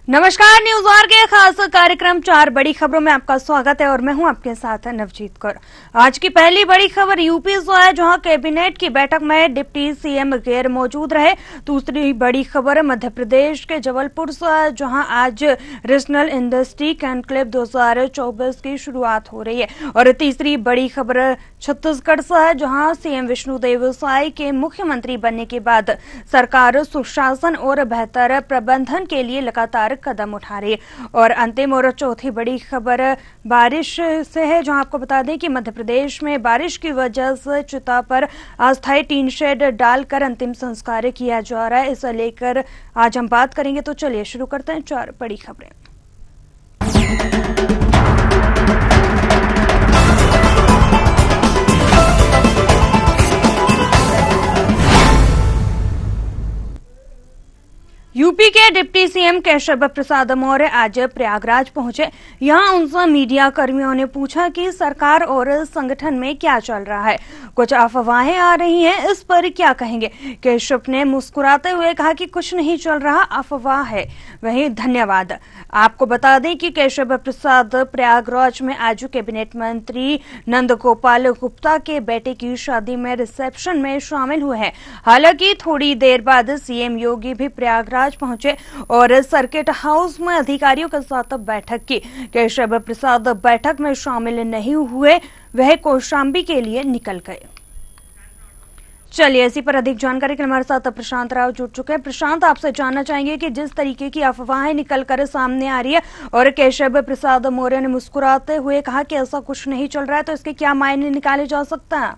नमस्कार, news or के खास कार्यक्रम 4 बड़ी खबरों में आपका स्वागत है और मैं हूं आपके साथ नवजीत कौर। आज की पहली बड़ी खबर यूपी से है, जहां कैबिनेट की बैठक में डिप्टी सीएम गैर मौजूद रहे। दूसरी बड़ी खबर मध्य प्रदेश के जबलपुर से है, जहां आज रीजनल इंडस्ट्री कॉन्क्लेव 2024 की शुरुआत हो रही है। और तीसरी बड़ी खबर छत्तीसगढ़ से है, जहां सीएम विष्णुदेव साय के मुख्यमंत्री बनने के बाद सरकार सुशासन और बेहतर प्रबंधन के लिए लगातार कदम उठा रही है। और अंतिम और चौथी बड़ी खबर बारिश से है, जहां आपको बता दें कि मध्य प्रदेश में बारिश की वजह से चिता पर अस्थायी टीन शेड डालकर अंतिम संस्कार किया जा रहा है। इसे लेकर आज हम बात करेंगे, तो चलिए शुरू करते हैं 4 बड़ी खबरें। यूपी के डिप्टी सीएम केशव प्रसाद मौर्य आज प्रयागराज पहुंचे। यहां उनसे मीडिया कर्मियों ने पूछा कि सरकार और संगठन में क्या चल रहा है। कुछ अफवाहें आ रही हैं, इस पर क्या कहेंगे। केशव ने मुस्कुराते हुए कहा कि कुछ नहीं चल रहा, अफवाह है। वहीं धन्यवाद। आपको बता दें कि केशव प्रसाद प्रयागराज में आज कैबिनेट मंत्री नंद गोपाल गुप्ता के बेटे की शादी में रिसेप्शन में शामिल हुए हैं। हालांकि थोड़ी देर बाद सीएम योगी भी प्रयागराज पहुंचे और सर्किट हाउस में अधिकारियों के साथ बैठक की। केशव प्रसाद बैठक में शामिल नहीं हुए, वह कौशांबी के लिए निकल गए। चलिए, इसी पर अधिक जानकारी के लिए हमारे साथ प्रशांत राव जुड़ चुके हैं। प्रशांत, आपसे जानना चाहेंगे कि जिस तरीके की अफवाहें निकलकर सामने आ रही है और केशव प्रसाद मौर्य ने मुस्कुराते हुए कहा कि ऐसा कुछ नहीं चल रहा है, तो इसके क्या मायने निकाले जा सकता है?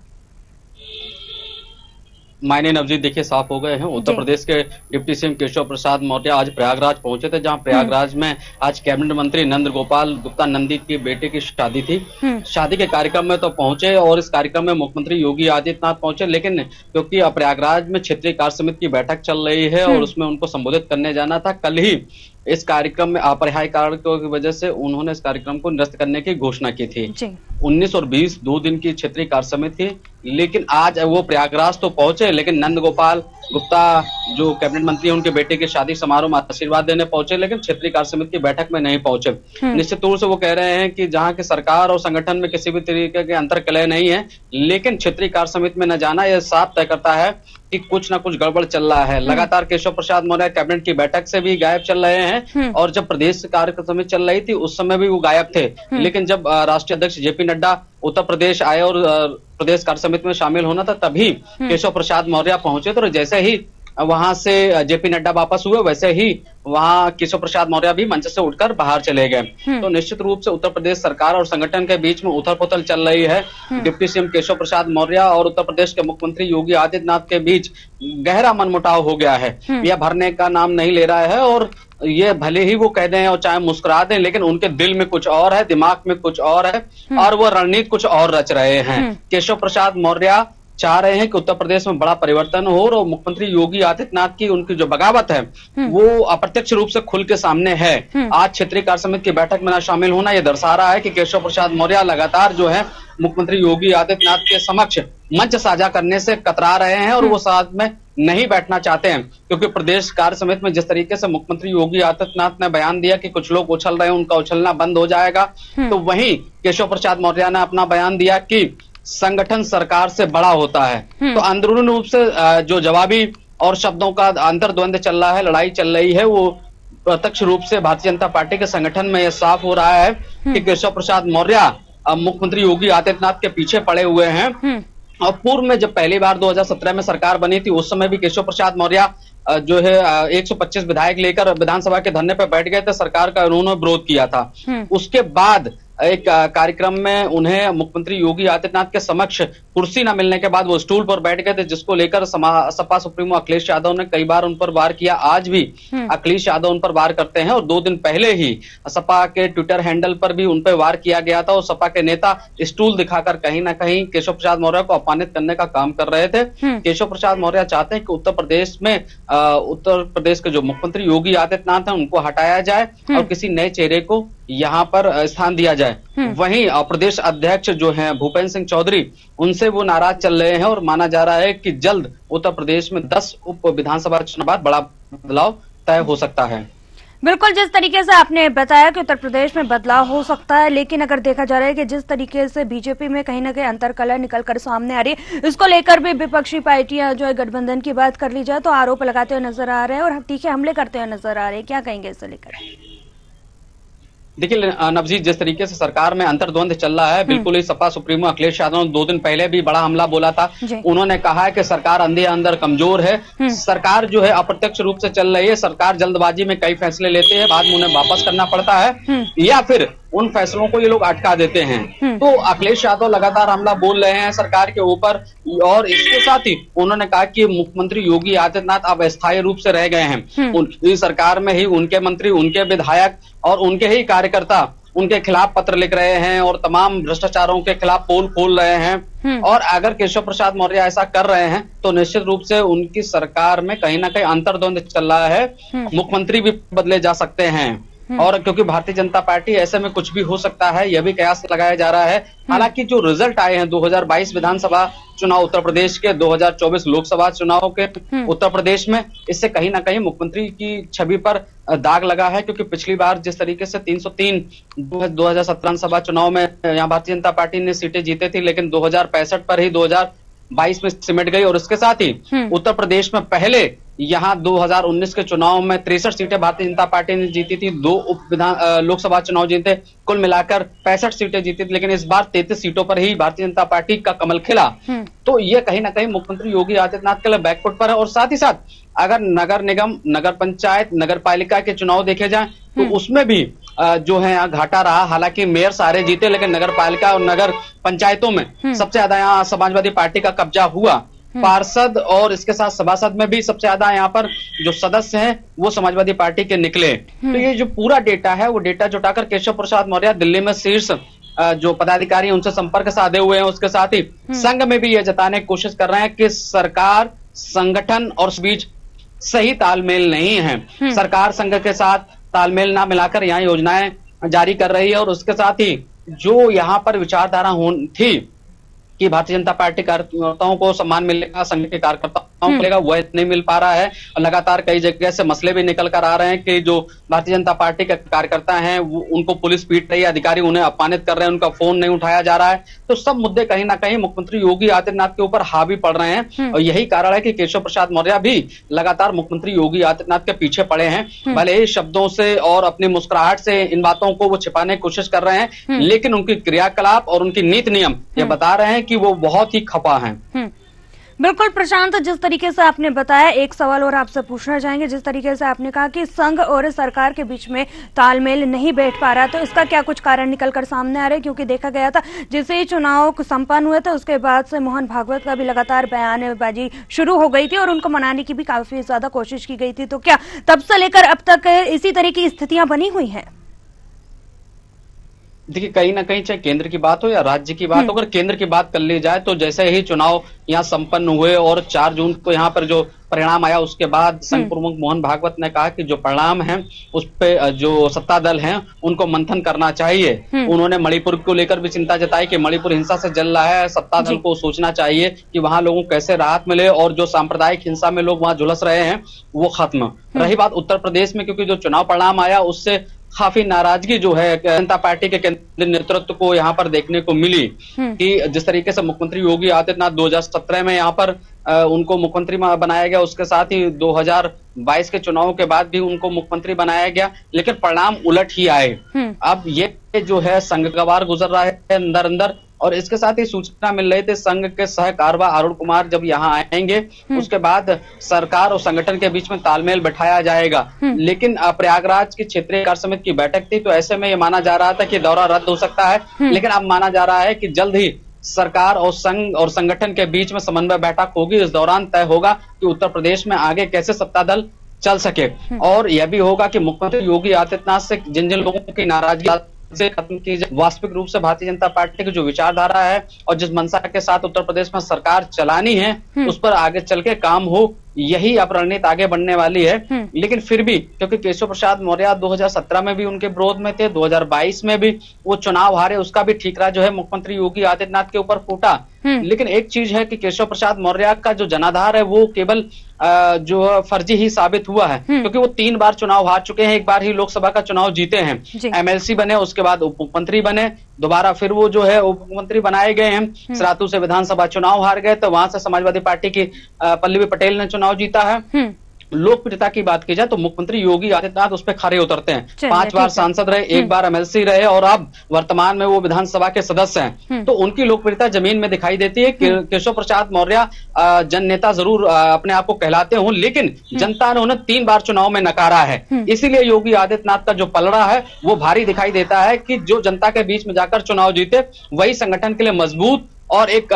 मायने नवजीत देखिए साफ हो गए हैं। उत्तर प्रदेश के डिप्टी सीएम केशव प्रसाद मौर्य आज प्रयागराज पहुंचे थे, जहां प्रयागराज में आज कैबिनेट मंत्री नंद गोपाल गुप्ता नंदी के बेटे की शादी थी। शादी के कार्यक्रम में तो पहुंचे और इस कार्यक्रम में मुख्यमंत्री योगी आदित्यनाथ पहुंचे, लेकिन क्योंकि प्रयागराज में क्षेत्रीय कार्य समिति की बैठक चल रही है और उसमें उनको संबोधित करने जाना था, कल ही इस कार्यक्रम में अपरिहार्य कारणों की वजह से उन्होंने इस कार्यक्रम को निरस्त करने की घोषणा की थी। 19 और 20 2 दिन की क्षेत्रीय कार्य समिति थी, लेकिन आज वो प्रयागराज तो पहुंचे, लेकिन नंद गोपाल गुप्ता जो कैबिनेट मंत्री उनके बेटे के शादी समारोह में आशीर्वाद देने पहुंचे, लेकिन क्षेत्रीय कार्य समिति की बैठक में नहीं पहुंचे। निश्चित तौर से वो कह रहे हैं कि जहां की सरकार और संगठन में किसी भी तरीके के अंतर्कलह नहीं है, लेकिन क्षेत्रीय कार्य समिति में न जाना यह साफ तय करता है कि कुछ ना कुछ गड़बड़ चल रहा है। लगातार केशव प्रसाद मौर्य कैबिनेट की बैठक से भी गायब चल रहे हैं और जब प्रदेश कार्य समिति चल रही थी उस समय भी वो गायब थे। लेकिन जब राष्ट्रीय अध्यक्ष जेपी नड्डा उत्तर प्रदेश आए और प्रदेश कार्य समिति में शामिल होना था, तभी केशव प्रसाद मौर्य पहुंचे। तो जैसे ही वहां से जेपी नड्डा वापस हुए, वैसे ही वहां केशव प्रसाद मौर्य भी मंच से उठकर बाहर चले गए। तो निश्चित रूप से उत्तर प्रदेश सरकार और संगठन के बीच में उथल पुथल चल रही है। डिप्टी सीएम केशव प्रसाद मौर्य और उत्तर प्रदेश के मुख्यमंत्री योगी आदित्यनाथ के बीच गहरा मनमुटाव हो गया है। यह भरने का नाम नहीं ले रहा है और ये भले ही वो कह दें और चाहे मुस्कुरा दें, लेकिन उनके दिल में कुछ और है, दिमाग में कुछ और है और वो रणनीति कुछ और रच रहे हैं। केशव प्रसाद मौर्य चाह रहे हैं कि उत्तर प्रदेश में बड़ा परिवर्तन हो और मुख्यमंत्री योगी आदित्यनाथ की उनकी जो बगावत है वो अप्रत्यक्ष रूप से खुल के सामने है। आज क्षेत्रीय कार्य समिति की बैठक में न शामिल होना यह दर्शा रहा है कि केशव प्रसाद मौर्य लगातार जो है मुख्यमंत्री योगी आदित्यनाथ के समक्ष मंच साझा करने से कतरा रहे हैं और वो साथ में नहीं बैठना चाहते हैं, क्योंकि प्रदेश कार्य समिति में जिस तरीके से मुख्यमंत्री योगी आदित्यनाथ ने बयान दिया कि कुछ लोग उछल रहे हैं, उनका उछलना बंद हो जाएगा, तो वहीं केशव प्रसाद मौर्य ने अपना बयान दिया कि संगठन सरकार से बड़ा होता है। तो अंदरूनी रूप से जो जवाबी और शब्दों का अंतर्द्वंद चल रहा है, लड़ाई चल रही है, वो प्रत्यक्ष रूप से भारतीय जनता पार्टी के संगठन में यह साफ हो रहा है कि केशव प्रसाद मौर्य मुख्यमंत्री योगी आदित्यनाथ के पीछे पड़े हुए हैं। और पूर्व में जब पहली बार 2017 में सरकार बनी थी, उस समय भी केशव प्रसाद मौर्य जो है 125 विधायक लेकर विधानसभा के धरने पर बैठ गए थे, सरकार का उन्होंने विरोध किया था। उसके बाद एक कार्यक्रम में उन्हें मुख्यमंत्री योगी आदित्यनाथ के समक्ष कुर्सी न मिलने के बाद वो स्टूल पर बैठ गए थे, जिसको लेकर सपा सुप्रीमो अखिलेश यादव ने कई बार उन पर वार किया। आज भी अखिलेश यादव उन पर वार करते हैं और 2 दिन पहले ही सपा के ट्विटर हैंडल पर भी उन पर वार किया गया था और सपा के नेता स्टूल दिखाकर कहीं ना कहीं केशव प्रसाद मौर्य को अपमानित करने का काम कर रहे थे। केशव प्रसाद मौर्य चाहते हैं कि उत्तर प्रदेश के जो मुख्यमंत्री योगी आदित्यनाथ हैं उनको हटाया जाए और किसी नए चेहरे को यहाँ पर स्थान दिया जाए। वहीं प्रदेश अध्यक्ष जो हैं भूपेंद्र सिंह चौधरी, उनसे वो नाराज चल रहे हैं और माना जा रहा है कि जल्द उत्तर प्रदेश में 10 उप विधानसभा चुनाव बाद बड़ा बदलाव तय हो सकता है। बिल्कुल, जिस तरीके से आपने बताया कि उत्तर प्रदेश में बदलाव हो सकता है, लेकिन अगर देखा जा रहा है कि जिस तरीके से बीजेपी में कहीं ना कहीं अंतरकलह निकलकर सामने आ रही है, इसको लेकर भी विपक्षी पार्टियां जो है गठबंधन की बात कर ली जाए तो आरोप लगाते हुए नजर आ रहे हैं और तीखे हमले करते हुए नजर आ रहे हैं। क्या कहेंगे इससे लेकर? देखिए नवजीत, जिस तरीके से सरकार में अंतर्द्वंद चल रहा है, बिल्कुल ही सपा सुप्रीमो अखिलेश यादव ने 2 दिन पहले भी बड़ा हमला बोला था। उन्होंने कहा है कि सरकार अंदर अंदर कमजोर है, सरकार जो है अप्रत्यक्ष रूप से चल रही है, सरकार जल्दबाजी में कई फैसले लेते हैं, बाद में उन्हें वापस करना पड़ता है या फिर उन फैसलों को ये लोग अटका देते हैं। तो अखिलेश यादव लगातार हमला बोल रहे हैं सरकार के ऊपर और इसके साथ ही उन्होंने कहा कि मुख्यमंत्री योगी आदित्यनाथ अब अस्थायी रूप से रह गए हैं। उनकी सरकार में ही उनके मंत्री, उनके विधायक और उनके ही कार्यकर्ता उनके खिलाफ पत्र लिख रहे हैं और तमाम भ्रष्टाचारों के खिलाफ पोल खोल रहे हैं। और अगर केशव प्रसाद मौर्य ऐसा कर रहे हैं तो निश्चित रूप से उनकी सरकार में कहीं ना कहीं अंतर्द्वंद चल रहा है, मुख्यमंत्री भी बदले जा सकते हैं। और क्योंकि भारतीय जनता पार्टी, ऐसे में कुछ भी हो सकता है, यह भी कयास लगाया जा रहा है। हालांकि जो रिजल्ट आए हैं 2022 विधानसभा चुनाव उत्तर प्रदेश के, 2024 लोकसभा चुनाव के उत्तर प्रदेश में, इससे कहीं ना कहीं मुख्यमंत्री की छवि पर दाग लगा है। क्योंकि पिछली बार जिस तरीके से 303 2017 सभा चुनाव में यहाँ भारतीय जनता पार्टी ने सीटें जीते थी, लेकिन 2065 पर ही 2022 में सिमट गई। और इसके साथ ही उत्तर प्रदेश में पहले यहाँ 2019 के चुनाव में 63 सीटें भारतीय जनता पार्टी ने जीती थी, 2 लोकसभा चुनाव जीते, कुल मिलाकर 65 सीटें जीती थी। लेकिन इस बार 33 सीटों पर ही भारतीय जनता पार्टी का कमल खिला। तो ये कहीं ना कहीं मुख्यमंत्री योगी आदित्यनाथ के लिए बैकफुट पर है। और साथ ही साथ अगर नगर निगम, नगर पंचायत, नगर पालिका के चुनाव देखे जाएं तो उसमें भी जो है यहाँ घाटा रहा। हालांकि मेयर सारे जीते, लेकिन नगर पालिका और नगर पंचायतों में सबसे ज्यादा यहाँ समाजवादी पार्टी का कब्जा हुआ। पार्षद और इसके साथ सभासद में भी सबसे ज्यादा यहाँ पर जो सदस्य हैं वो समाजवादी पार्टी के निकले। तो ये जो पूरा डेटा है वो डेटा जुटाकर केशव प्रसाद मौर्य दिल्ली में शीर्ष जो पदाधिकारी उनसे संपर्क साधे हुए हैं। उसके साथ ही संघ में भी ये जताने की कोशिश कर रहे हैं कि सरकार, संगठन और इस बीच सही तालमेल नहीं है। सरकार संघ के साथ तालमेल ना मिलाकर यहाँ योजनाएं जारी कर रही है। और उसके साथ ही जो यहाँ पर विचारधारा थी कि भारतीय जनता पार्टी कार्यकर्ताओं को सम्मान मिलेगा, संघ के कार्यकर्ताओं को मिलेगा, वह नहीं मिल पा रहा है। और लगातार कई जगह से मसले भी निकल कर आ रहे हैं कि जो भारतीय जनता पार्टी के कार्यकर्ता हैं उनको पुलिस पीट रही है, अधिकारी उन्हें अपमानित कर रहे हैं, उनका फोन नहीं उठाया जा रहा है। तो सब मुद्दे कहीं ना कहीं मुख्यमंत्री योगी आदित्यनाथ के ऊपर हावी पड़ रहे हैं। और यही कारण है कि केशव प्रसाद मौर्य भी लगातार मुख्यमंत्री योगी आदित्यनाथ के पीछे पड़े हैं। भले ही शब्दों से और अपनी मुस्कुराहट से इन बातों को वो छिपाने की कोशिश कर रहे हैं, लेकिन उनकी क्रियाकलाप और उनकी नीति नियम ये बता रहे हैं कि वो बहुत ही खफा हैं। बिल्कुल प्रशांत, जिस तरीके से आपने बताया, एक सवाल और आपसे पूछना चाहेंगे। जिस तरीके से आपने कहा कि संघ और सरकार के बीच में तालमेल नहीं बैठ पा रहा, तो इसका क्या कुछ कारण निकलकर सामने आ रहे हैं? क्योंकि देखा गया था जैसे ही चुनाव संपन्न हुए थे उसके बाद से मोहन भागवत का भी लगातार बयानबाजी शुरू हो गई थी और उनको मनाने की भी काफी ज्यादा कोशिश की गई थी। तो क्या तब से लेकर अब तक इसी तरह की स्थितियां बनी हुई है? देखिए, कहीं ना कहीं चाहे केंद्र की बात हो या राज्य की बात हो, अगर केंद्र की बात कर ली जाए तो जैसे ही चुनाव यहाँ संपन्न हुए और 4 जून को यहाँ पर जो परिणाम आया उसके बाद संघ प्रमुख मोहन भागवत ने कहा कि जो परिणाम है उस पे जो सत्ता दल हैं उनको मंथन करना चाहिए। उन्होंने मणिपुर को लेकर भी चिंता जताई कि मणिपुर हिंसा से जल रहा है, सत्ता दल को सोचना चाहिए कि वहां लोगों को कैसे राहत मिले और जो सांप्रदायिक हिंसा में लोग वहां झुलस रहे हैं वो खत्म। रही बात उत्तर प्रदेश में, क्योंकि जो चुनाव परिणाम आया उससे काफी नाराजगी जो है जनता पार्टी के केंद्रीय नेतृत्व को यहाँ पर देखने को मिली कि जिस तरीके से मुख्यमंत्री योगी आदित्यनाथ 2017 में यहाँ पर उनको मुख्यमंत्री बनाया गया, उसके साथ ही 2022 के चुनाव के बाद भी उनको मुख्यमंत्री बनाया गया, लेकिन परिणाम उलट ही आए। अब ये जो है संघगवार गुजर रहा है अंदर अंदर। और इसके साथ ही सूचना मिल रही थी संघ के सह कारवा अरुण कुमार जब यहाँ आएंगे उसके बाद सरकार और संगठन के बीच में तालमेल बैठाया जाएगा। लेकिन प्रयागराज की क्षेत्रीय कार्य समिति की बैठक थी, तो ऐसे में ये माना जा रहा था कि दौरा रद्द हो सकता है। लेकिन अब माना जा रहा है कि जल्द ही सरकार और संघ और संगठन के बीच में समन्वय बैठक होगी। इस दौरान तय होगा कि उत्तर प्रदेश में आगे कैसे सत्ता दल चल सके। और यह भी होगा कि मुख्यमंत्री योगी आदित्यनाथ से जिन जिन लोगों की नाराजगी से खत्म की जाए, वास्तविक रूप से भारतीय जनता पार्टी की जो विचारधारा है और जिस मंशा के साथ उत्तर प्रदेश में सरकार चलानी है उस पर आगे चल के काम हो, यही अब रणनीति आगे बढ़ने वाली है। लेकिन फिर भी क्योंकि केशव प्रसाद मौर्य 2017 में भी उनके विरोध में थे, 2022 में भी वो चुनाव हारे, उसका भी ठीकरा जो है मुख्यमंत्री योगी आदित्यनाथ के ऊपर फूटा। लेकिन एक चीज है कि केशव प्रसाद मौर्य का जो जनाधार है वो केवल जो फर्जी ही साबित हुआ है, क्योंकि वो 3 बार चुनाव हार चुके हैं। एक बार ही लोकसभा का चुनाव जीते हैं, एमएलसी बने, उसके बाद उप मुख्यमंत्री बने, दोबारा फिर वो जो है उप मुख्यमंत्री बनाए गए हैं। सरातू से विधानसभा चुनाव हार गए, तो वहां से समाजवादी पार्टी की पल्लवी पटेल ने चुनाव जीता है। लोकप्रियता की बात की जाए तो मुख्यमंत्री योगी आदित्यनाथ उस पर खरे उतरते हैं। 5 बार सांसद रहे, 1 बार एमएलसी रहे और अब वर्तमान में वो विधानसभा के सदस्य हैं, तो उनकी लोकप्रियता जमीन में दिखाई देती है। केशव प्रसाद मौर्य जन नेता जरूर अपने आप को कहलाते हों, लेकिन जनता ने उन्हें 3 बार चुनाव में नकारा है। इसीलिए योगी आदित्यनाथ का जो पलड़ा है वो भारी दिखाई देता है कि जो जनता के बीच में जाकर चुनाव जीते वही संगठन के लिए मजबूत और एक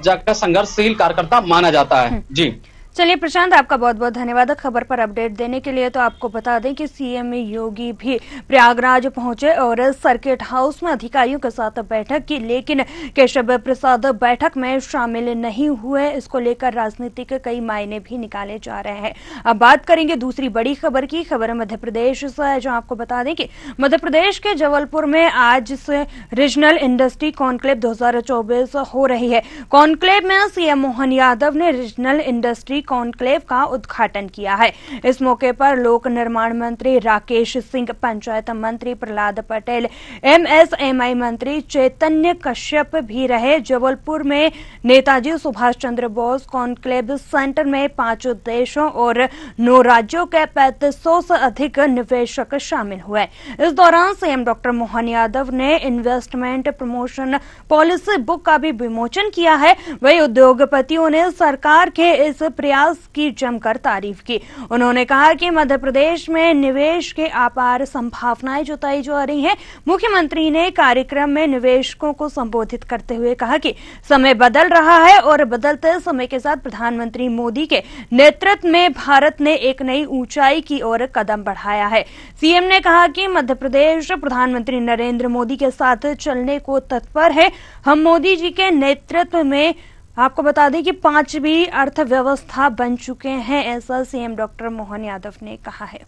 जगह संघर्षशील कार्यकर्ता माना जाता है। जी चलिए प्रशांत, आपका बहुत बहुत धन्यवाद खबर पर अपडेट देने के लिए। तो आपको बता दें कि सीएम योगी भी प्रयागराज पहुंचे और सर्किट हाउस में अधिकारियों के साथ बैठक की, लेकिन केशव प्रसाद बैठक में शामिल नहीं हुए। इसको लेकर राजनीतिक कई मायने भी निकाले जा रहे हैं। अब बात करेंगे दूसरी बड़ी खबर की। खबर मध्य प्रदेश से है, जो आपको बता दें कि मध्य प्रदेश के जबलपुर में आज से रीजनल इंडस्ट्री कॉन्क्लेव 2024 हो रही है। कॉन्क्लेव में सीएम मोहन यादव ने रीजनल इंडस्ट्री कॉन्क्लेव का उद्घाटन किया है। इस मौके पर लोक निर्माण मंत्री राकेश सिंह, पंचायत मंत्री प्रहलाद पटेल, एमएसएमई मंत्री चैतन्य कश्यप भी रहे। जबलपुर में नेताजी सुभाष चंद्र बोस कॉन्क्लेव सेंटर में 5 देशों और 9 राज्यों के 3500 से अधिक निवेशक शामिल हुए। इस दौरान सीएम डॉक्टर मोहन यादव ने इन्वेस्टमेंट प्रमोशन पॉलिसी बुक का भी विमोचन किया है। वही उद्योगपतियों ने सरकार के इस प्रयास की जमकर तारीफ की। उन्होंने कहा कि मध्य प्रदेश में निवेश के अपार संभावनाएं जताई जा रही हैं। मुख्यमंत्री ने कार्यक्रम में निवेशकों को संबोधित करते हुए कहा कि समय बदल रहा है और बदलते समय के साथ प्रधानमंत्री मोदी के नेतृत्व में भारत ने एक नई ऊंचाई की ओर कदम बढ़ाया है। सीएम ने कहा कि मध्य प्रदेश प्रधानमंत्री नरेंद्र मोदी के साथ चलने को तत्पर है। हम मोदी जी के नेतृत्व में आपको बता दें कि 5वीं अर्थव्यवस्था बन चुके हैं, ऐसा सीएम डॉक्टर मोहन यादव ने कहा है।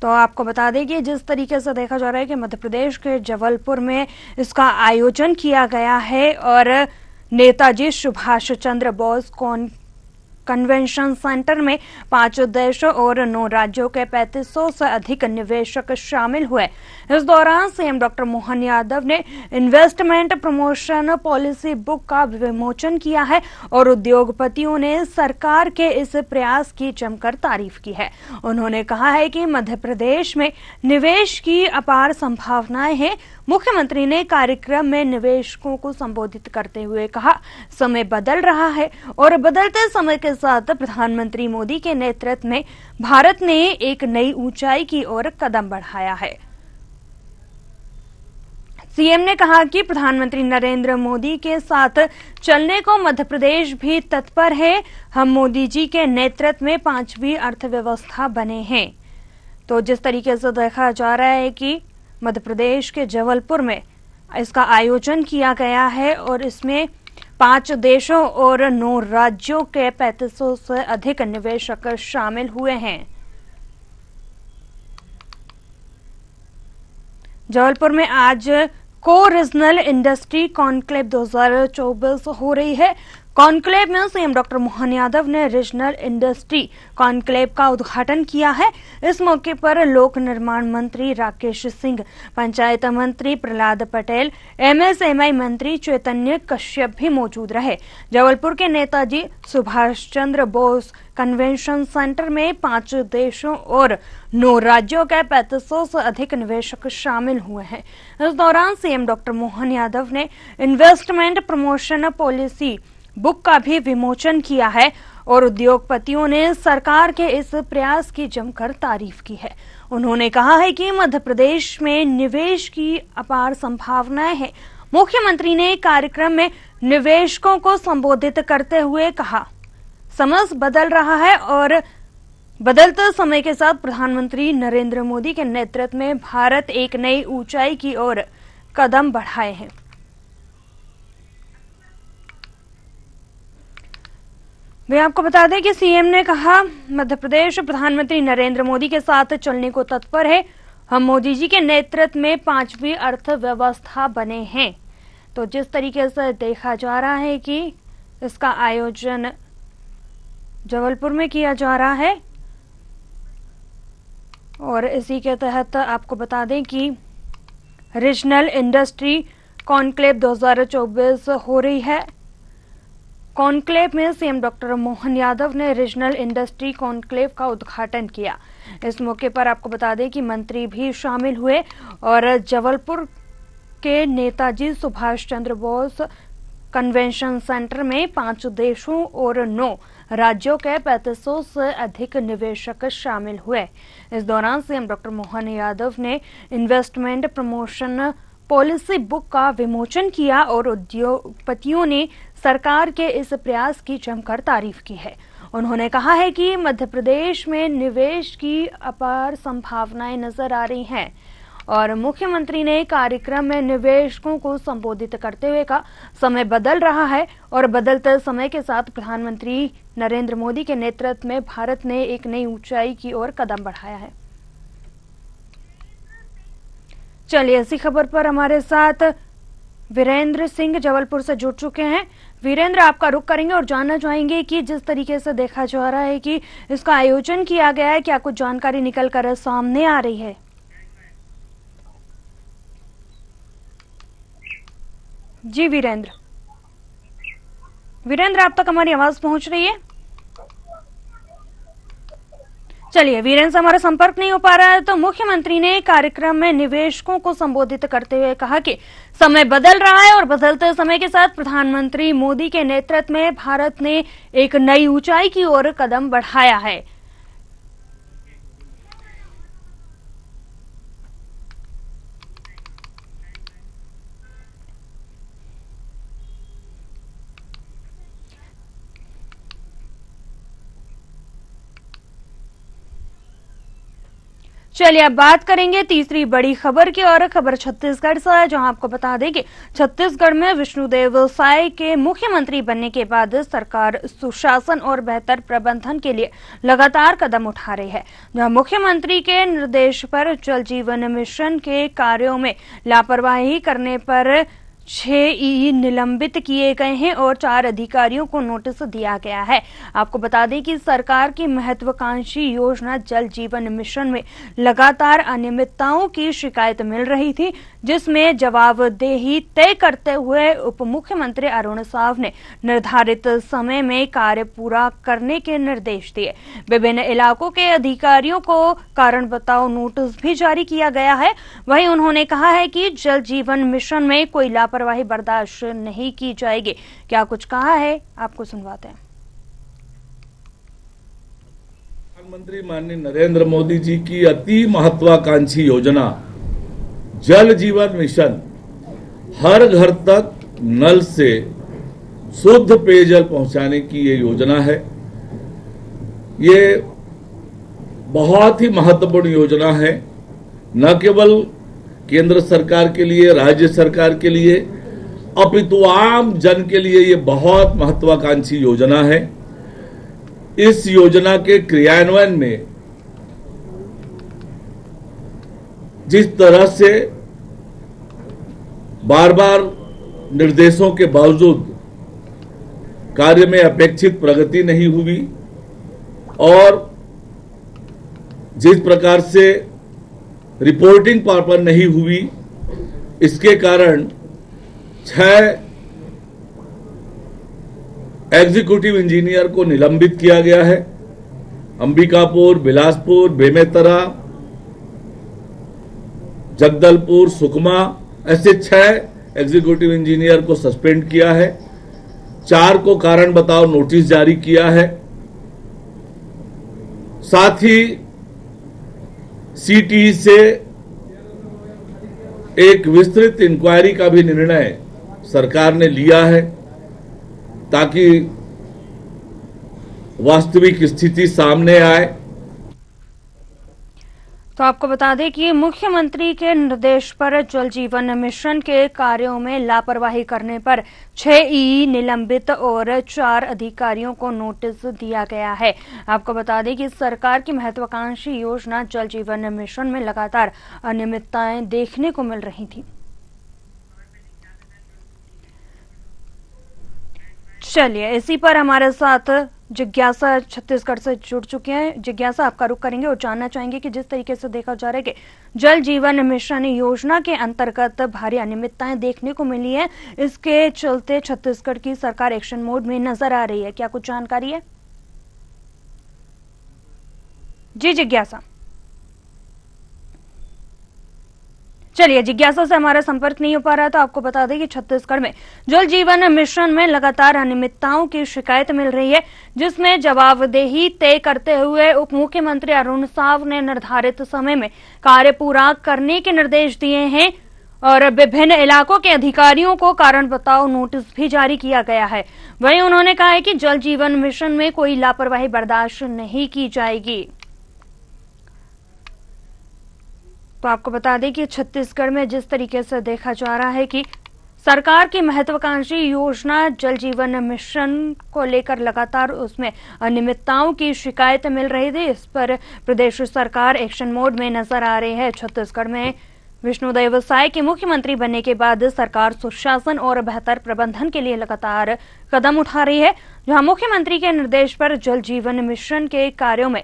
तो आपको बता दें कि जिस तरीके से देखा जा रहा है कि मध्य प्रदेश के जबलपुर में इसका आयोजन किया गया है और नेताजी सुभाष चंद्र बोस कन्वेंशन सेंटर में 5 देशों और 9 राज्यों के 3500 से अधिक निवेशक शामिल हुए। इस दौरान सीएम डॉक्टर मोहन यादव ने इन्वेस्टमेंट प्रमोशन पॉलिसी बुक का विमोचन किया है और उद्योगपतियों ने सरकार के इस प्रयास की जमकर तारीफ की है। उन्होंने कहा है कि मध्य प्रदेश में निवेश की अपार संभावनाएं हैं। मुख्यमंत्री ने कार्यक्रम में निवेशकों को संबोधित करते हुए कहा, समय बदल रहा है और बदलते समय के साथ प्रधानमंत्री मोदी के नेतृत्व में भारत ने एक नई ऊंचाई की ओर कदम बढ़ाया है। सीएम ने कहा कि प्रधानमंत्री नरेंद्र मोदी के साथ चलने को मध्य प्रदेश भी तत्पर है। हम मोदी जी के नेतृत्व में 5वीं अर्थव्यवस्था बने हैं। तो जिस तरीके से देखा जा रहा है कि मध्य प्रदेश के जबलपुर में इसका आयोजन किया गया है और इसमें 5 देशों और 9 राज्यों के 3500 से अधिक निवेशक शामिल हुए हैं। जबलपुर में आज को रीजनल इंडस्ट्री कॉन्क्लेव 2024 हो रही है। कॉन्क्लेव में सीएम डॉक्टर मोहन यादव ने रीजनल इंडस्ट्री कॉन्क्लेव का उद्घाटन किया है। इस मौके पर लोक निर्माण मंत्री राकेश सिंह, पंचायत मंत्री प्रहलाद पटेल, एमएसएमई मंत्री चैतन्य कश्यप भी मौजूद रहे। जबलपुर के नेताजी सुभाष चंद्र बोस कन्वेंशन सेंटर में 5 देशों और 9 राज्यों के 3500 से अधिक निवेशक शामिल हुए हैं। इस दौरान सीएम डॉक्टर मोहन यादव ने इन्वेस्टमेंट प्रमोशन पॉलिसी बुक का भी विमोचन किया है और उद्योगपतियों ने सरकार के इस प्रयास की जमकर तारीफ की है। उन्होंने कहा है कि मध्य प्रदेश में निवेश की अपार संभावनाएं हैं। मुख्यमंत्री ने कार्यक्रम में निवेशकों को संबोधित करते हुए कहा, समय बदल रहा है और बदलते समय के साथ प्रधानमंत्री नरेंद्र मोदी के नेतृत्व में भारत एक नई ऊंचाई की ओर कदम बढ़ाए हैं। वे आपको बता दें कि सीएम ने कहा, मध्य प्रदेश प्रधानमंत्री नरेंद्र मोदी के साथ चलने को तत्पर है। हम मोदी जी के नेतृत्व में 5वीं अर्थव्यवस्था बने हैं। तो जिस तरीके से देखा जा रहा है कि इसका आयोजन जबलपुर में किया जा रहा है और इसी के तहत आपको बता दें कि रीजनल इंडस्ट्री कॉन्क्लेव 2024 हो रही है। कॉन्क्लेव में सीएम डॉक्टर मोहन यादव ने रीजनल इंडस्ट्री कॉन्क्लेव का उद्घाटन किया। इस मौके पर आपको बता दें कि मंत्री भी शामिल हुए और जबलपुर के नेताजी सुभाष चंद्र बोस कन्वेंशन सेंटर में 5 देशों और 9 राज्यों के 3500 से अधिक निवेशक शामिल हुए। इस दौरान सीएम डॉक्टर मोहन यादव ने इन्वेस्टमेंट प्रमोशन पॉलिसी बुक का विमोचन किया और उद्योगपतियों ने सरकार के इस प्रयास की जमकर तारीफ की है। उन्होंने कहा है कि मध्य प्रदेश में निवेश की अपार संभावनाएं नजर आ रही हैं और मुख्यमंत्री ने कार्यक्रम में निवेशकों को संबोधित करते हुए कहा, समय बदल रहा है और बदलते समय के साथ प्रधानमंत्री नरेंद्र मोदी के नेतृत्व में भारत ने एक नई ऊंचाई की ओर कदम बढ़ाया है। चलिए, इसी खबर पर हमारे साथ वीरेंद्र सिंह जबलपुर से जुड़ चुके हैं। वीरेंद्र, आपका रुख करेंगे और जानना चाहेंगे कि जिस तरीके से देखा जा रहा है कि इसका आयोजन किया गया है, क्या कुछ जानकारी निकल कर सामने आ रही है? जी वीरेंद्र, आप तक हमारी आवाज पहुंच रही है? चलिए, वीरेंद्र से हमारा संपर्क नहीं हो पा रहा है। तो मुख्यमंत्री ने कार्यक्रम में निवेशकों को संबोधित करते हुए कहा कि समय बदल रहा है और बदलते समय के साथ प्रधानमंत्री मोदी के नेतृत्व में भारत ने एक नई ऊंचाई की ओर कदम बढ़ाया है। चलिए, अब बात करेंगे तीसरी बड़ी खबर की और खबर छत्तीसगढ़ से है, जहां आपको बता दें कि छत्तीसगढ़ में विष्णुदेव साय के मुख्यमंत्री बनने के बाद सरकार सुशासन और बेहतर प्रबंधन के लिए लगातार कदम उठा रही है। जहां मुख्यमंत्री के निर्देश पर जल जीवन मिशन के कार्यों में लापरवाही करने पर 6 ई निलंबित किए गए हैं और 4 अधिकारियों को नोटिस दिया गया है। आपको बता दें कि सरकार की महत्वाकांक्षी योजना जल जीवन मिशन में लगातार अनियमितताओं की शिकायत मिल रही थी, जिसमें जवाबदेही तय करते हुए उप मुख्यमंत्री अरुण साव ने निर्धारित समय में कार्य पूरा करने के निर्देश दिए। विभिन्न इलाकों के अधिकारियों को कारण बताओ नोटिस भी जारी किया गया है। वहीं उन्होंने कहा है कि जल जीवन मिशन में कोई लापरवाही बर्दाश्त नहीं की जाएगी। क्या कुछ कहा है, आपको सुनवाते हैं। प्रधानमंत्री माननीय नरेंद्र मोदी जी की अति महत्वाकांक्षी योजना जल जीवन मिशन, हर घर तक नल से शुद्ध पेयजल पहुंचाने की ये योजना है। ये बहुत ही महत्वपूर्ण योजना है, न केवल केंद्र सरकार के लिए, राज्य सरकार के लिए, अपितु आम जन के लिए ये बहुत महत्वाकांक्षी योजना है। इस योजना के क्रियान्वयन में जिस तरह से बार बार निर्देशों के बावजूद कार्य में अपेक्षित प्रगति नहीं हुई और जिस प्रकार से रिपोर्टिंग प्रॉपर नहीं हुई, इसके कारण 6 एग्जीक्यूटिव इंजीनियर को निलंबित किया गया है। अंबिकापुर, बिलासपुर, बेमेतरा, जगदलपुर, सुकमा, ऐसे 6 एग्जीक्यूटिव इंजीनियर को सस्पेंड किया है। 4 को कारण बताओ नोटिस जारी किया है। साथ ही सीटी से एक विस्तृत इंक्वायरी का भी निर्णय सरकार ने लिया है, ताकि वास्तविक स्थिति सामने आए। तो आपको बता दें कि मुख्यमंत्री के निर्देश पर जल जीवन मिशन के कार्यों में लापरवाही करने पर 6 ई निलंबित और 4 अधिकारियों को नोटिस दिया गया है। आपको बता दें कि सरकार की महत्वाकांक्षी योजना जल जीवन मिशन में लगातार अनियमितताएं देखने को मिल रही थी। चलिए, इसी पर हमारे साथ जिज्ञासा छत्तीसगढ़ से जुड़ चुके हैं। जिज्ञासा, आपका रुख करेंगे और जानना चाहेंगे कि जिस तरीके से देखा जा रहा है कि जल जीवन मिशन योजना के अंतर्गत भारी अनियमितताएं देखने को मिली है, इसके चलते छत्तीसगढ़ की सरकार एक्शन मोड में नजर आ रही है, क्या कुछ जानकारी है? जी जिज्ञासा। चलिए, जिज्ञासा से हमारा संपर्क नहीं हो पा रहा, तो आपको बता दें कि छत्तीसगढ़ में जल जीवन मिशन में लगातार अनियमितताओं की शिकायत मिल रही है, जिसमें जवाबदेही तय करते हुए उप मुख्यमंत्री अरुण साव ने निर्धारित समय में कार्य पूरा करने के निर्देश दिए हैं और विभिन्न इलाकों के अधिकारियों को कारण बताओ नोटिस भी जारी किया गया है। वहीं उन्होंने कहा है कि जल जीवन मिशन में कोई लापरवाही बर्दाश्त नहीं की जाएगी। तो आपको बता दें कि छत्तीसगढ़ में जिस तरीके से देखा जा रहा है कि सरकार की महत्वाकांक्षी योजना जल जीवन मिशन को लेकर लगातार उसमें अनियमितताओं की शिकायत मिल रही थी, इस पर प्रदेश सरकार एक्शन मोड में नजर आ रही है। छत्तीसगढ़ में विष्णुदेव साय के मुख्यमंत्री बनने के बाद सरकार सुशासन और बेहतर प्रबंधन के लिए लगातार कदम उठा रही है, जहां मुख्यमंत्री के निर्देश पर जल जीवन मिशन के कार्यों में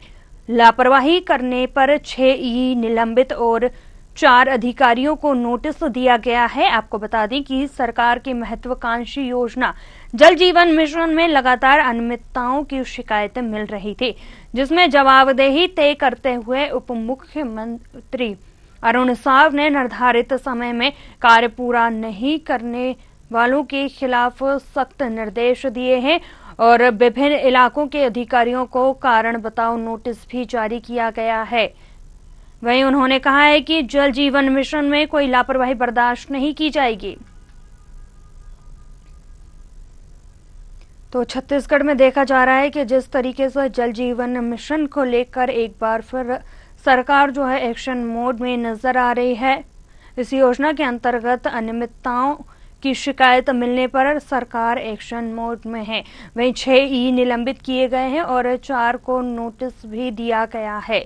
लापरवाही करने पर 6 ई निलंबित और 4 अधिकारियों को नोटिस दिया गया है। आपको बता दें कि सरकार की महत्वाकांक्षी योजना जल जीवन मिशन में लगातार अनियमितताओं की शिकायत मिल रही थी, जिसमें जवाबदेही तय करते हुए उप मुख्यमंत्री अरुण साव ने निर्धारित समय में कार्य पूरा नहीं करने वालों के खिलाफ सख्त निर्देश दिए हैं और विभिन्न इलाकों के अधिकारियों को कारण बताओ नोटिस भी जारी किया गया है। वहीं उन्होंने कहा है कि जल जीवन मिशन में कोई लापरवाही बर्दाश्त नहीं की जाएगी। तो छत्तीसगढ़ में देखा जा रहा है कि जिस तरीके से जल जीवन मिशन को लेकर एक बार फिर सरकार जो है एक्शन मोड में नजर आ रही है। इस योजना के अंतर्गत अनियमितताओं की शिकायत मिलने पर सरकार एक्शन मोड में है। वहीं 6 ई निलंबित किए गए हैं और 4 को नोटिस भी दिया गया है।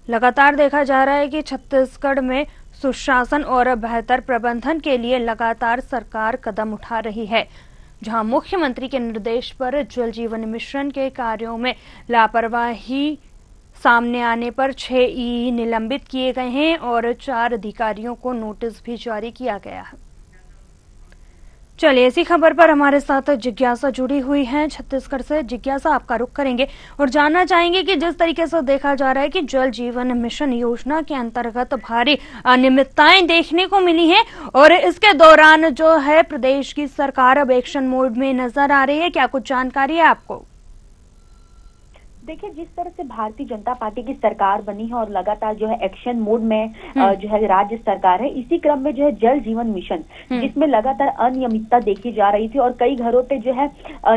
लगातार देखा जा रहा है कि छत्तीसगढ़ में सुशासन और बेहतर प्रबंधन के लिए लगातार सरकार कदम उठा रही है, जहां मुख्यमंत्री के निर्देश पर जल जीवन मिशन के कार्यों में लापरवाही सामने आने पर 6 ई निलंबित किए गए हैं और 4 अधिकारियों को नोटिस भी जारी किया गया है। चलिए, इसी खबर पर हमारे साथ जिज्ञासा जुड़ी हुई है छत्तीसगढ़ से। जिज्ञासा, आपका रुख करेंगे और जानना चाहेंगे कि जिस तरीके से देखा जा रहा है कि जल जीवन मिशन योजना के अंतर्गत भारी अनियमितताएं देखने को मिली हैं और इसके दौरान जो है प्रदेश की सरकार अब एक्शन मोड में नजर आ रही है, क्या कुछ जानकारी है आपको? देखिए, जिस तरह से भारतीय जनता पार्टी की सरकार बनी है और लगातार जो है एक्शन मोड में जो है राज्य सरकार है, इसी क्रम में जो है जल जीवन मिशन जिसमें लगातार अनियमितता देखी जा रही थी और कई घरों पे जो है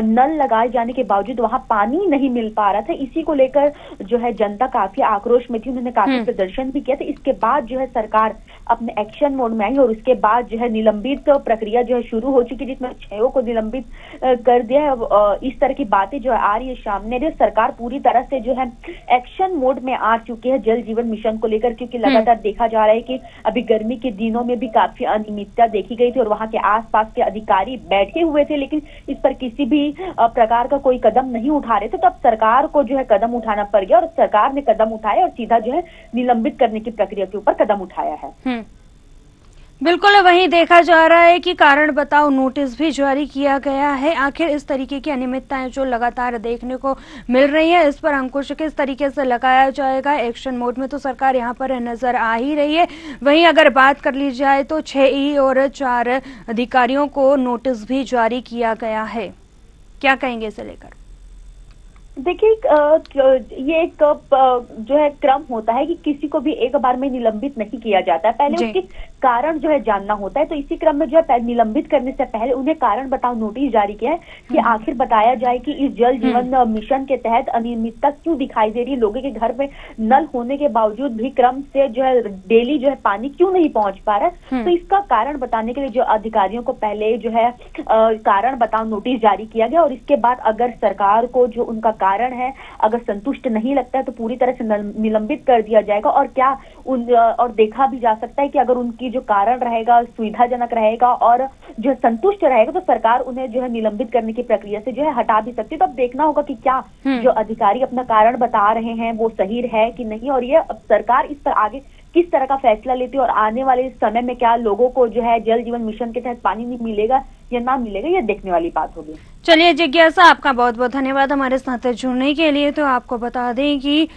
नल लगाए जाने के बावजूद वहां पानी नहीं मिल पा रहा था। इसी को लेकर जो है जनता काफी आक्रोश में थी, उन्होंने काफी प्रदर्शन भी किया था। इसके बाद जो है सरकार अपने एक्शन मोड में आई और उसके बाद जो है निलंबित प्रक्रिया जो है शुरू हो चुकी है, जिसमें 6 को निलंबित कर दिया है। इस तरह की बातें जो आ रही है सामने, सरकार पूरी तरह से जो है एक्शन मोड में आ चुकी है जल जीवन मिशन को लेकर, क्योंकि लगातार देखा जा रहा है कि अभी गर्मी के दिनों में भी काफी अनियमितता देखी गई थी और वहां के आसपास के अधिकारी बैठे हुए थे, लेकिन इस पर किसी भी प्रकार का कोई कदम नहीं उठा रहे थे। तो अब सरकार को जो है कदम उठाना पड़ गया और सरकार ने कदम उठाया और सीधा जो है निलंबित करने की प्रक्रिया के ऊपर कदम उठाया है। बिल्कुल, वहीं देखा जा रहा है कि कारण बताओ नोटिस भी जारी किया गया है। आखिर इस तरीके की अनियमितताएं जो लगातार देखने को मिल रही है, इस पर अंकुश किस तरीके से लगाया जाएगा? एक्शन मोड में तो सरकार यहां पर नजर आ ही रही है। वहीं अगर बात कर ली जाए तो 6 ई और 4 अधिकारियों को नोटिस भी जारी किया गया है, क्या कहेंगे इसे लेकर? देखिए, ये एक जो है क्रम होता है कि किसी को भी एक बार में निलंबित नहीं किया जाता है, पहले उसके कारण जो है जानना होता है। तो इसी क्रम में जो है निलंबित करने से पहले उन्हें कारण बताओ नोटिस जारी किया है कि आखिर बताया जाए कि इस जल जीवन मिशन के तहत अनियमितता क्यों दिखाई दे रही है, लोगों के घर में नल होने के बावजूद भी क्रम से जो है डेली जो है पानी क्यों नहीं पहुंच पा रहा है। तो इसका कारण बताने के लिए जो अधिकारियों को पहले जो है कारण बताओ नोटिस जारी किया गया और इसके बाद अगर सरकार को जो उनका कारण है, अगर संतुष्ट नहीं लगता है तो पूरी तरह से निलंबित कर दिया जाएगा। और क्या और देखा भी जा सकता है कि अगर उनकी जो कारण रहेगा सुविधाजनक रहेगा और जो संतुष्ट रहेगा तो सरकार उन्हें जो है निलंबित करने की प्रक्रिया से जो है हटा भी सकती है। तो अब देखना होगा कि क्या जो अधिकारी अपना कारण बता रहे हैं वो सही है कि नहीं, और ये अब सरकार इस पर आगे किस तरह का फैसला लेती है और आने वाले समय में क्या लोगों को जो है जल जीवन मिशन के तहत पानी नहीं मिलेगा या ना मिलेगा, ये देखने वाली बात होगी। चलिए जिज्ञासा, आपका बहुत बहुत धन्यवाद हमारे साथ जुड़ने के लिए। तो आपको बता दें कि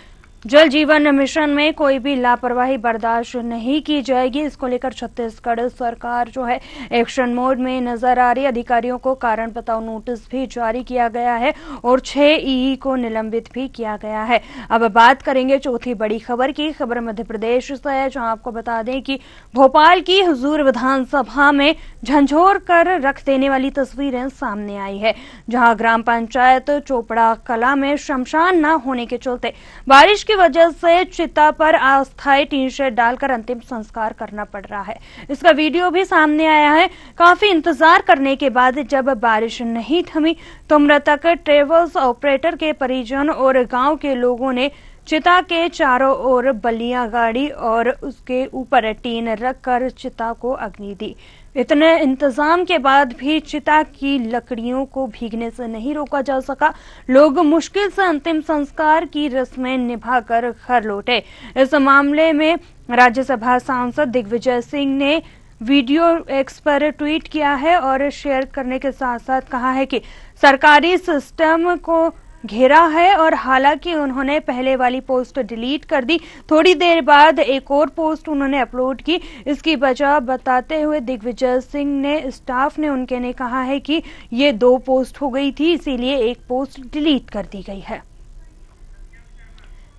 जल जीवन मिशन में कोई भी लापरवाही बर्दाश्त नहीं की जाएगी। इसको लेकर छत्तीसगढ़ सरकार जो है एक्शन मोड में नजर आ रही है। अधिकारियों को कारण बताओ नोटिस भी जारी किया गया है और 6 ईई को निलंबित भी किया गया है। अब बात करेंगे चौथी बड़ी खबर की। खबर मध्य प्रदेश से है, जहां आपको बता दें कि भोपाल की हुजूर विधानसभा में झंझोर कर रख देने वाली तस्वीरें सामने आई है, जहां ग्राम पंचायत चोपड़ा कला में शमशान न होने के चलते बारिश की वजह से चिता पर अस्थायी टीन शेड डालकर अंतिम संस्कार करना पड़ रहा है। इसका वीडियो भी सामने आया है। काफी इंतजार करने के बाद जब बारिश नहीं थमी तो मृतक ट्रेवल्स ऑपरेटर के परिजन और गांव के लोगों ने चिता के चारों ओर बलिया गाड़ी और उसके ऊपर टीन रखकर चिता को अग्नि दी। इतने इंतजाम के बाद भी चिता की लकड़ियों को भीगने से नहीं रोका जा सका। लोग मुश्किल से अंतिम संस्कार की रस्में निभाकर घर लौटे। इस मामले में राज्यसभा सांसद दिग्विजय सिंह ने वीडियो एक्स पर ट्वीट किया है और शेयर करने के साथ साथ कहा है कि सरकारी सिस्टम को घेरा है, और हालांकि उन्होंने पहले वाली पोस्ट डिलीट कर दी। थोड़ी देर बाद एक और पोस्ट उन्होंने अपलोड की। इसकी वजह बताते हुए दिग्विजय सिंह ने स्टाफ ने उनके ने कहा है कि ये 2 पोस्ट हो गई थी, इसीलिए एक पोस्ट डिलीट कर दी गई है।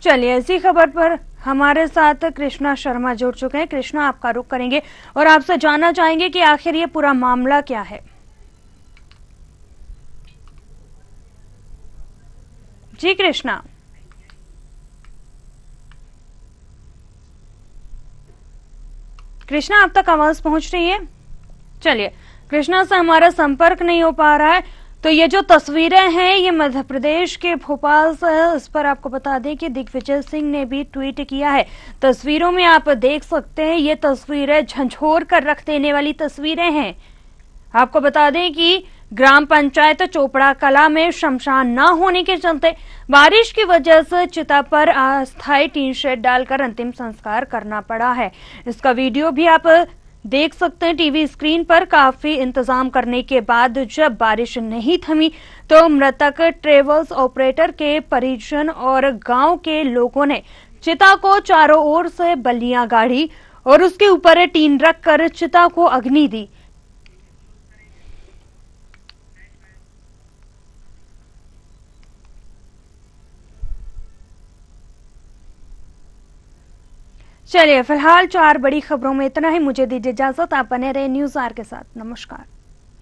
चलिए इसी खबर पर हमारे साथ कृष्णा शर्मा जुड़ चुके हैं। कृष्णा, आपका रुख करेंगे और आपसे जानना चाहेंगे कि आखिर ये पूरा मामला क्या है। जी कृष्णा। कृष्णा, आप तक आवाज पहुंच रही है? चलिए, कृष्णा से हमारा संपर्क नहीं हो पा रहा है। तो ये जो तस्वीरें हैं ये मध्य प्रदेश के भोपाल से है। इस पर आपको बता दें कि दिग्विजय सिंह ने भी ट्वीट किया है। तस्वीरों में आप देख सकते हैं ये तस्वीरें झंझोर कर रख देने वाली तस्वीरें हैं। आपको बता दें कि ग्राम पंचायत चोपड़ा कला में शमशान न होने के चलते बारिश की वजह से चिता पर अस्थायी टीन शेड डालकर अंतिम संस्कार करना पड़ा है। इसका वीडियो भी आप देख सकते हैं टीवी स्क्रीन पर। काफी इंतजाम करने के बाद जब बारिश नहीं थमी तो मृतक ट्रेवल्स ऑपरेटर के परिजन और गांव के लोगों ने चिता को चारों ओर से बल्लियां गाड़ी और उसके ऊपर टीन रखकर चिता को अग्नि दी। चलिए फिलहाल 4 बड़ी खबरों में इतना ही। मुझे दीजिए इजाजत। आप बने रहे न्यूज़ आर के साथ। नमस्कार।